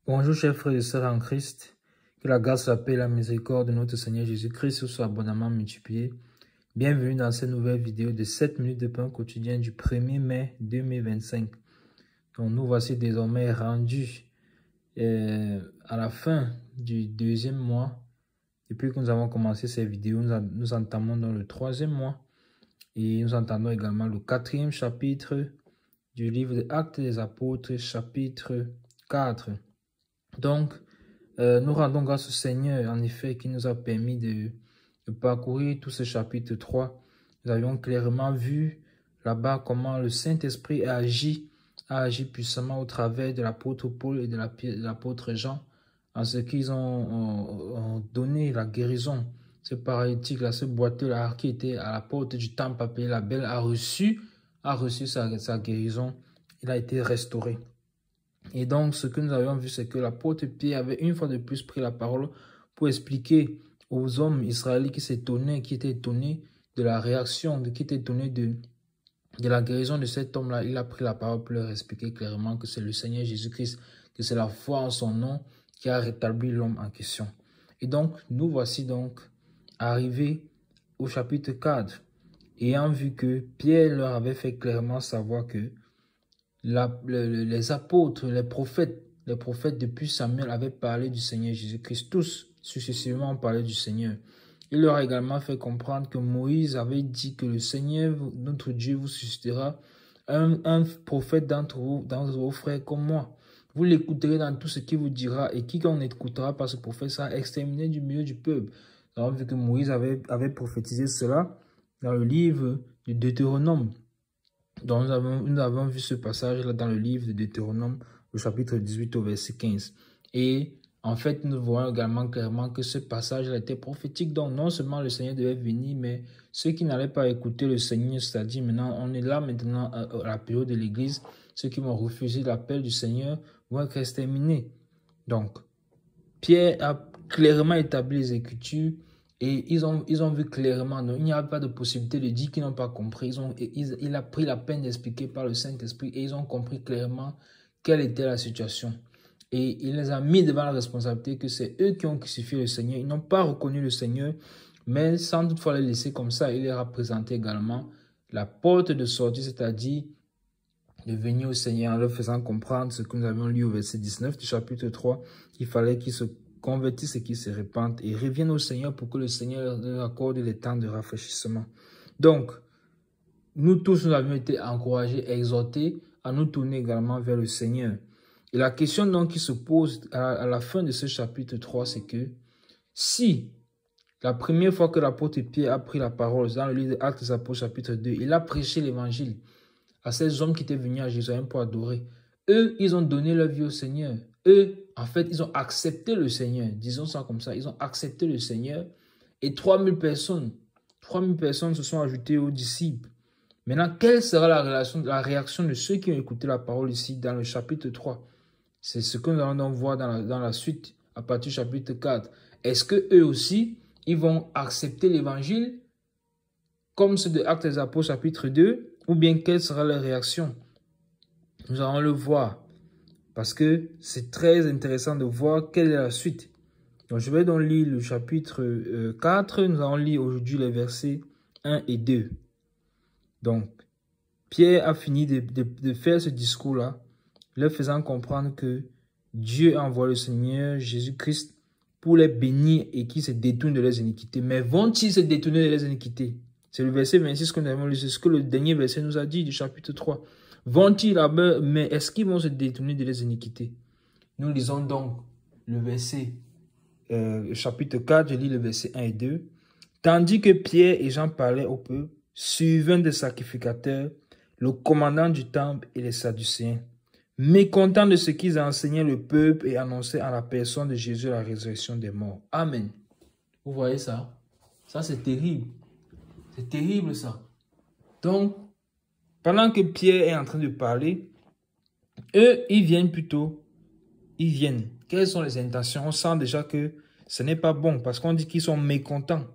Bonjour chers frères et sœurs en Christ, que la grâce, la paix et la miséricorde de notre Seigneur Jésus-Christ soient abondamment multipliées. Bienvenue dans cette nouvelle vidéo de 7 minutes de pain quotidien du 1er mai 2025. Donc nous voici désormais rendus à la fin du deuxième mois. Depuis que nous avons commencé ces vidéos, nous entamons dans le troisième mois et nous entendons également le quatrième chapitre du livre des Actes des Apôtres, chapitre 4. Donc, nous rendons grâce au Seigneur, en effet, qui nous a permis de parcourir tout ce chapitre 3. Nous avions clairement vu là-bas comment le Saint-Esprit a agi puissamment au travers de l'apôtre Paul et de l'apôtre Jean, en ce qu'ils ont donné la guérison. Ce paralytique-là, ce boiteux-là qui était à la porte du temple appelé la Belle a reçu sa guérison. Il a été restauré. Et donc, ce que nous avions vu, c'est que l'apôtre Pierre avait une fois de plus pris la parole pour expliquer aux hommes israélites qui étaient étonnés de la réaction, qui étaient étonnés de la guérison de cet homme-là. Il a pris la parole pour leur expliquer clairement que c'est le Seigneur Jésus-Christ, que c'est la foi en son nom qui a rétabli l'homme en question. Et donc, nous voici donc arrivés au chapitre 4, ayant vu que Pierre leur avait fait clairement savoir que les apôtres, les prophètes depuis Samuel avaient parlé du Seigneur Jésus-Christ. Tous successivement ont parlé du Seigneur. Il leur a également fait comprendre que Moïse avait dit que le Seigneur, notre Dieu, vous suscitera un prophète d'entre vos frères comme moi. Vous l'écouterez dans tout ce qu'il vous dira, et quiconque écoutera par ce prophète sera exterminé du milieu du peuple. Nous avons vu que Moïse avait prophétisé cela dans le livre du Deutéronome. Donc nous avons vu ce passage-là dans le livre de Deutéronome, au chapitre 18 au verset 15. Et en fait, nous voyons également clairement que ce passage-là était prophétique. Donc non seulement le Seigneur devait venir, mais ceux qui n'allaient pas écouter le Seigneur, c'est-à-dire maintenant, on est là maintenant à la période de l'Église, ceux qui vont refuser l'appel du Seigneur vont être exterminés. Donc, Pierre a clairement établi les Écritures. Et ils ont vu clairement, non, il n'y a pas de possibilité de dire qu'ils n'ont pas compris. Il a pris la peine d'expliquer par le Saint-Esprit et ils ont compris clairement quelle était la situation. Et il les a mis devant la responsabilité que c'est eux qui ont crucifié le Seigneur. Ils n'ont pas reconnu le Seigneur, mais sans toutefois les laisser comme ça, il leur a présenté également la porte de sortie, c'est-à-dire de venir au Seigneur en leur faisant comprendre ce que nous avions lu au verset 19 du chapitre 3, qu'il fallait qu'ils se convertissent et qu'ils se répandent et reviennent au Seigneur pour que le Seigneur leur accorde les temps de rafraîchissement. Donc, nous tous, nous avons été encouragés, exhortés à nous tourner également vers le Seigneur. Et la question donc qui se pose à la fin de ce chapitre 3, c'est que si la première fois que l'apôtre Pierre a pris la parole dans le livre des Actes des Apôtres chapitre 2, il a prêché l'évangile à ces hommes qui étaient venus à Jérusalem pour adorer. Eux, ils ont donné leur vie au Seigneur. Eux, en fait, ils ont accepté le Seigneur. Disons ça comme ça. Ils ont accepté le Seigneur. Et 3000 personnes se sont ajoutées aux disciples. Maintenant, quelle sera la réaction de ceux qui ont écouté la parole ici dans le chapitre 3? C'est ce que nous allons donc voir dans la suite, à partir du chapitre 4. Est-ce qu'eux aussi, ils vont accepter l'évangile comme ceux de Actes des Apôtres chapitre 2? Ou bien quelle sera leur réaction? Nous allons le voir. Parce que c'est très intéressant de voir quelle est la suite. Donc, je vais donc lire le chapitre 4. Nous allons lire aujourd'hui les versets 1 et 2. Donc, Pierre a fini de faire ce discours-là, leur faisant comprendre que Dieu envoie le Seigneur Jésus-Christ pour les bénir et qu'ils se détournent de leurs iniquités. Mais vont-ils se détourner de leurs iniquités? C'est le verset 26 que nous avons lu. C'est ce que le dernier verset nous a dit du chapitre 3. Vont-ils là-bas, mais est-ce qu'ils vont se détourner de leurs iniquités? Nous lisons donc le verset, chapitre 4, je lis le verset 1 et 2. Tandis que Pierre et Jean parlaient au peuple, suivant des sacrificateurs, le commandant du temple et les Sadducéens, mécontents de ce qu'ils enseignaient le peuple et annonçaient en la personne de Jésus la résurrection des morts. Amen. Vous voyez ça? Ça, c'est terrible. C'est terrible, ça. Donc, pendant que Pierre est en train de parler, eux, ils viennent. Quelles sont les intentions? On sent déjà que ce n'est pas bon parce qu'on dit qu'ils sont mécontents.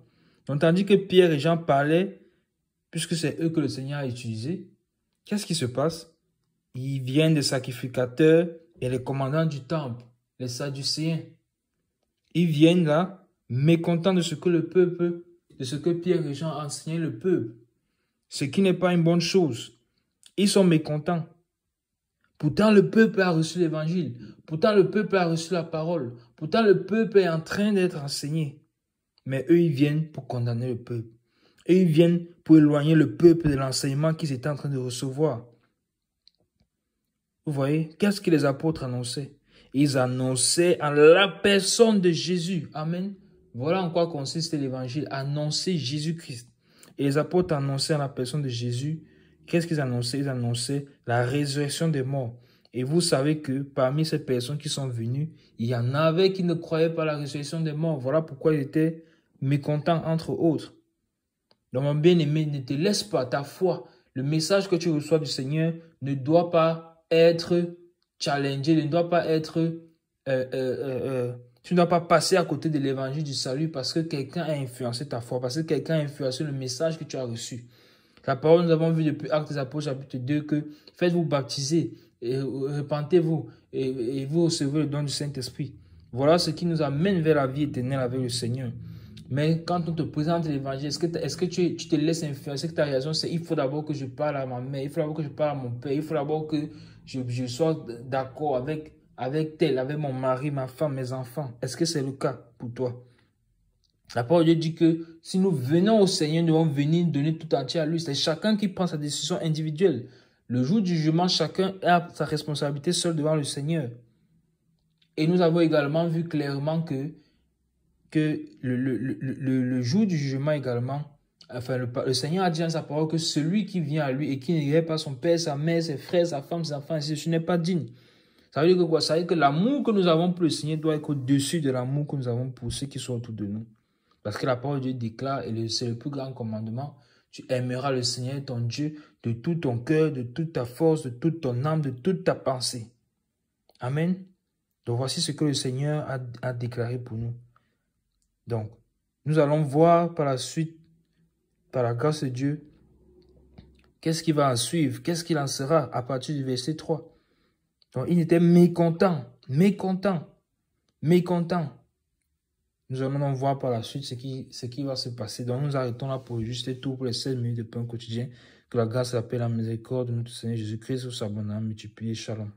Donc, tandis que Pierre et Jean parlaient, puisque c'est eux que le Seigneur a utilisés, qu'est-ce qui se passe? Ils viennent des sacrificateurs et les commandants du temple. les Sadducéens. Ils viennent là, mécontents de ce que le peuple, de ce que Pierre et Jean enseignaient le peuple. Ce qui n'est pas une bonne chose. Ils sont mécontents. Pourtant, le peuple a reçu l'évangile. Pourtant, le peuple a reçu la parole. Pourtant, le peuple est en train d'être enseigné. Mais eux, ils viennent pour condamner le peuple. Et ils viennent pour éloigner le peuple de l'enseignement qu'ils étaient en train de recevoir. Vous voyez, qu'est-ce que les apôtres annonçaient? Ils annonçaient en la personne de Jésus. Amen. Voilà en quoi consiste l'évangile. Annoncer Jésus-Christ. Et les apôtres annonçaient en la personne de Jésus. Qu'est-ce qu'ils annonçaient? Ils annonçaient la résurrection des morts. Et vous savez que parmi ces personnes qui sont venues, il y en avait qui ne croyaient pas à la résurrection des morts. Voilà pourquoi ils étaient mécontents entre autres. Donc mon bien-aimé, ne te laisse pas ta foi. Le message que tu reçois du Seigneur ne doit pas être challengé, ne doit pas être... tu ne dois pas passer à côté de l'évangile du salut parce que quelqu'un a influencé ta foi, parce que quelqu'un a influencé le message que tu as reçu. La parole, nous avons vu depuis Actes des Apôtres, chapitre 2, que faites-vous baptiser, et repentez-vous, et vous recevez le don du Saint-Esprit. Voilà ce qui nous amène vers la vie éternelle avec le Seigneur. Mais quand on te présente l'évangile, est-ce que tu te laisses influencer, que ta réaction c'est il faut d'abord que je parle à ma mère, il faut d'abord que je parle à mon père, il faut d'abord que je sois d'accord avec tel, avec mon mari, ma femme, mes enfants. Est-ce que c'est le cas pour toi? La parole de Dieu dit que si nous venons au Seigneur, nous devons venir donner tout entier à lui. C'est chacun qui prend sa décision individuelle. Le jour du jugement, chacun a sa responsabilité seul devant le Seigneur. Et nous avons également vu clairement que le jour du jugement également, enfin le Seigneur a dit dans sa parole que celui qui vient à lui et qui n'irait pas son père, sa mère, ses frères, sa femme, ses enfants, ce n'est pas digne. Ça veut dire que quoi? Ça veut dire que l'amour que nous avons pour le Seigneur doit être au-dessus de l'amour que nous avons pour ceux qui sont autour de nous. Parce que la parole de Dieu déclare, et c'est le plus grand commandement, tu aimeras le Seigneur ton Dieu de tout ton cœur, de toute ta force, de toute ton âme, de toute ta pensée. Amen. Donc voici ce que le Seigneur a déclaré pour nous. Donc, nous allons voir par la suite, par la grâce de Dieu, qu'est-ce qui va en suivre, qu'est-ce qu'il en sera à partir du verset 3. Donc, il était mécontent. Nous allons donc voir par la suite ce qui va se passer. Donc, nous arrêtons là pour juste et tout pour les 16 minutes de pain quotidien. Que la grâce, la paix, la miséricorde de notre Seigneur Jésus-Christ soit sur sa bonne âme multipliée. Shalom.